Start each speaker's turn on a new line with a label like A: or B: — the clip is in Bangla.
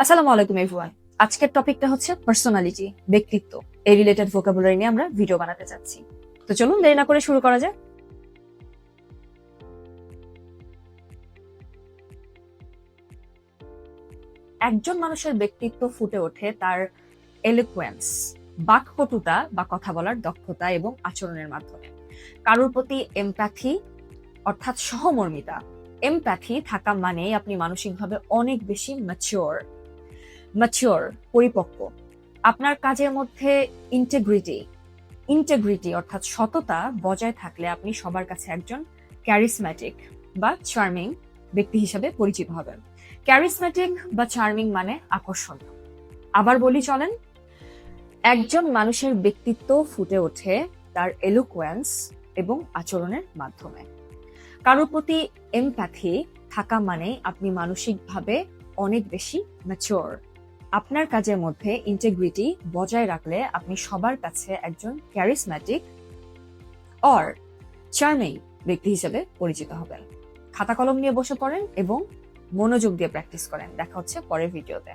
A: আসসালামু আলাইকুম এভরিওয়ান। আজকের টপিকটা হচ্ছে পার্সোনালিটি, ব্যক্তিত্ব। এই রিলেটেড ভোকাবুলারি নিয়ে আমরা ভিডিও বানাতে যাচ্ছি। তো চলুন দেরি না করে শুরু করা যাক। একজন মানুষের ব্যক্তিত্ব ফুটে ওঠে তার এলোকুয়েন্স, বাকপটুতা বা কথা বলার দক্ষতা এবং আচরণের মাধ্যমে। কারোর প্রতি এমপ্যাথি অর্থাৎ সহমর্মিতা, এমপ্যাথি থাকা মানেই আপনি মানসিকভাবে অনেক বেশি ম্যাচিওর, পরিপক্ক। আপনার কাজের মধ্যে ইন্টেগ্রিটি অর্থাৎ সততা বজায় থাকলে আপনি সবার কাছে একজন ক্যারিসম্যাটিক বা চার্মিং ব্যক্তি হিসেবে পরিচিত হবেন। ক্যারিসম্যাটিক বা চার্মিং মানে আকর্ষণীয়। আবার বলি চলেন, একজন মানুষের ব্যক্তিত্ব ফুটে ওঠে তার এলোকুয়েন্স এবং আচরণের মাধ্যমে। কারোর প্রতি এমপ্যাথি থাকা মানে আপনি মানসিকভাবে অনেক বেশি ম্যাচিওর। আপনার কাজের মধ্যে ইন্টেগ্রিটি বজায় রাখলে আপনি সবার কাছে একজন ক্যারিসম্যাটিক অর চার্মিং ব্যক্তি হিসেবে পরিচিত হবেন। খাতা কলম নিয়ে বসে পড়েন এবং মনোযোগ দিয়ে প্র্যাকটিস করেন। দেখা হচ্ছে পরের ভিডিওতে।